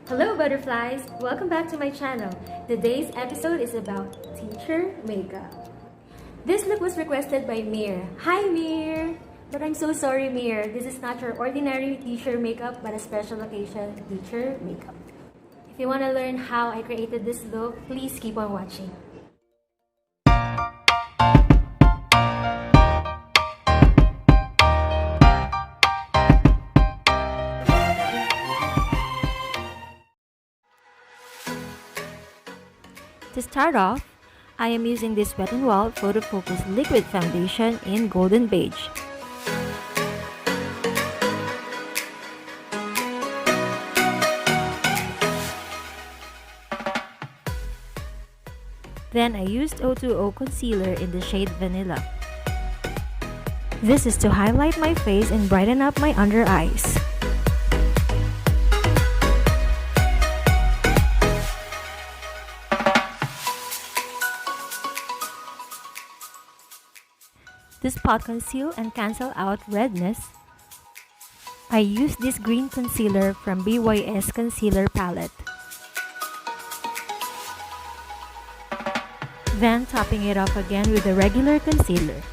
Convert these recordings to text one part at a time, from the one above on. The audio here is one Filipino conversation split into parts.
Hello butterflies! Welcome back to my channel. Today's episode is about teacher makeup. This look was requested by Mir. Hi Mir! But I'm so sorry Mir, this is not your ordinary teacher makeup but a special occasion teacher makeup. If you want to learn how I created this look, please keep on watching. To start off, I am using this Wet n Wild Photo Focus Liquid Foundation in Golden Beige. Then I used O2O Concealer in the shade Vanilla. This is to highlight my face and brighten up my under eyes. To spot conceal and cancel out redness, I used this green concealer from BYS Concealer Palette. Then topping it off again with a regular concealer.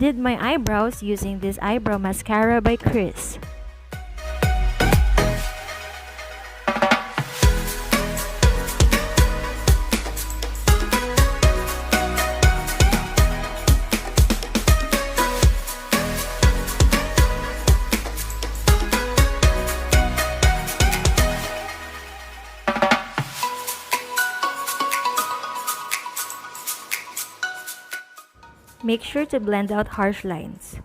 Did my eyebrows using this eyebrow mascara by Chris. Make sure to blend out harsh lines.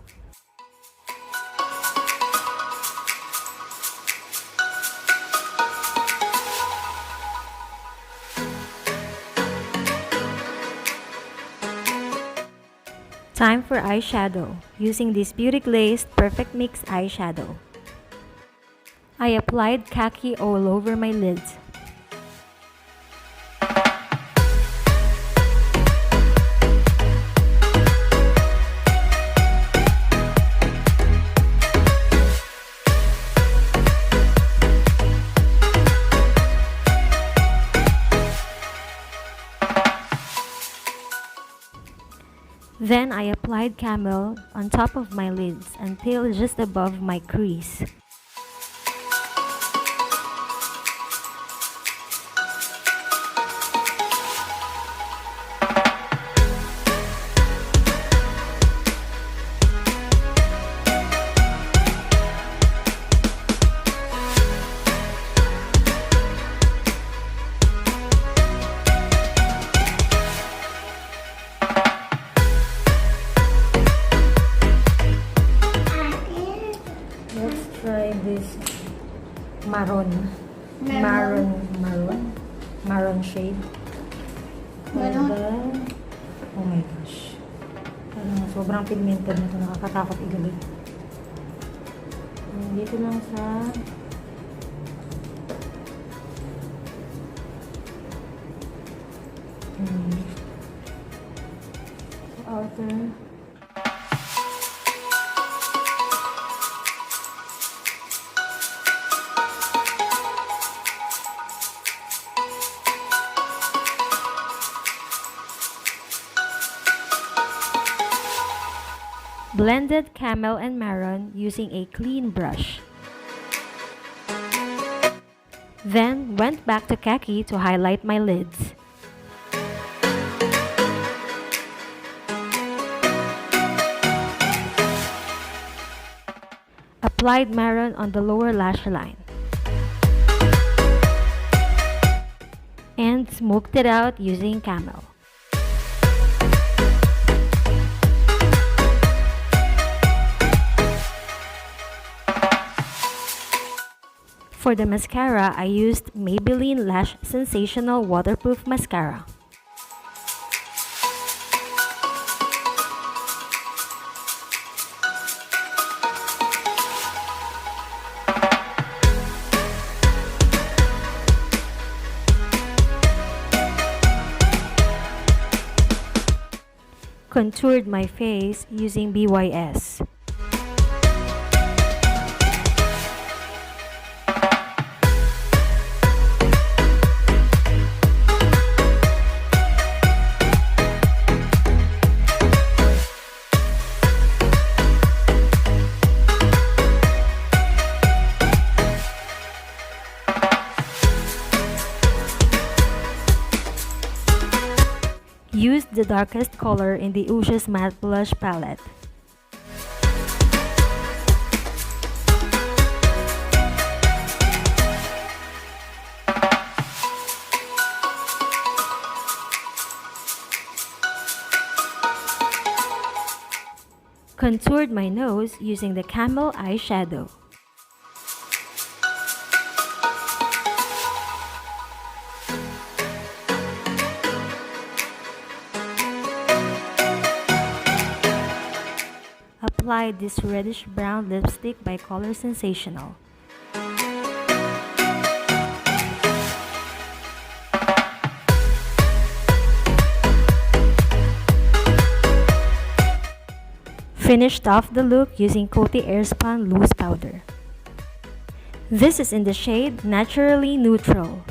Time for eyeshadow, using this Beauty Glazed Perfect Mix eyeshadow. I applied khaki all over my lids. Then I applied Camel on top of my lids until just above my crease. Try this maroon shade. And then, oh my gosh, parang sobrang pigmented na ito, nakakatakot igalit. Dito lang sa outer. Blended Camel and Maroon using a clean brush. Then went back to khaki to highlight my lids. Applied Maroon on the lower lash line. And smoked it out using Camel. For the mascara, I used Maybelline Lash Sensational Waterproof Mascara. Contoured my face using BYS. Use the darkest color in the Ush's Matte Blush palette. Contoured my nose using the Camel eyeshadow. Apply this reddish brown lipstick by Color Sensational. Finished off the look using Coty Airspun Loose Powder. This is in the shade Naturally Neutral.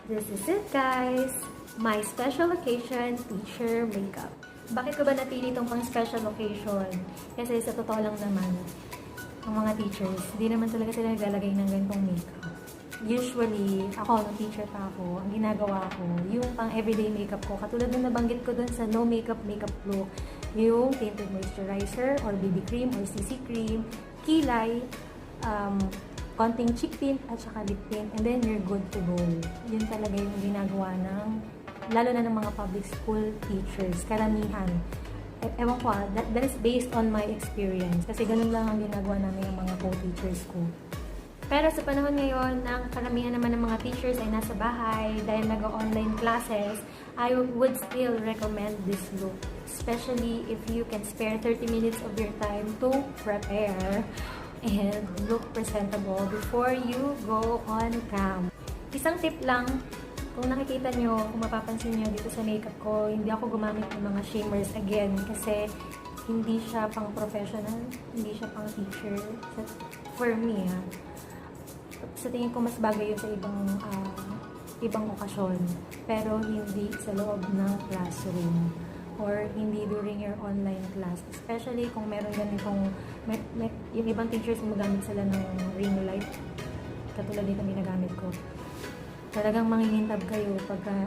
This is it, guys! My special occasion teacher makeup. Bakit ko ba napili itong pang special occasion? Kasi sa totoo lang naman, ang mga teachers, hindi naman talaga sila naglalagay ng ganitong makeup. Usually, ako, nung teacher pa ako, ang ginagawa ko, yung pang everyday makeup ko, katulad nung nabanggit ko dun sa no makeup look, yung tinted moisturizer, or BB cream, or CC cream, kilay, konting cheek tint, at saka lip tint, and then you're good to go. Yun talaga yung ginagawa ng lalo na ng mga public school teachers, karamihan. Ewan ko that is based on my experience. Kasi ganun lang ang ginagawa namin ng mga co-teachers ko. Pero sa panahon ngayon, ang karamihan naman ng mga teachers ay nasa bahay dahil nag-online classes, I would still recommend this look. Especially if you can spare 30 minutes of your time to prepare and look presentable before you go on cam. Isang tip lang, kung nakikita nyo, kung mapapansin nyo dito sa makeup ko, hindi ako gumamit ng mga shimmers again kasi hindi siya pang professional, hindi siya pang teacher. For me, sa tingin ko mas bagay yun sa ibang okasyon, pero hindi sa loob ng classroom or hindi during your online class. Especially kung meron ganitong, yung ibang teachers gumagamit sila ng ring light, katulad dito ginagamit ko. Talagang mangingintab kayo pagka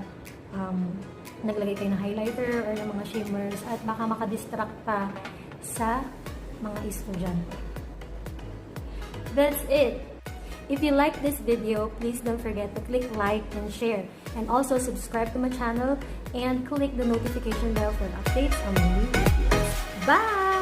naglagay kayo ng highlighter or ng mga shimmers at baka makadistract pa sa mga estudyante. That's it! If you like this video, please don't forget to click like and share. And also subscribe to my channel and click the notification bell for updates on my new videos. Bye!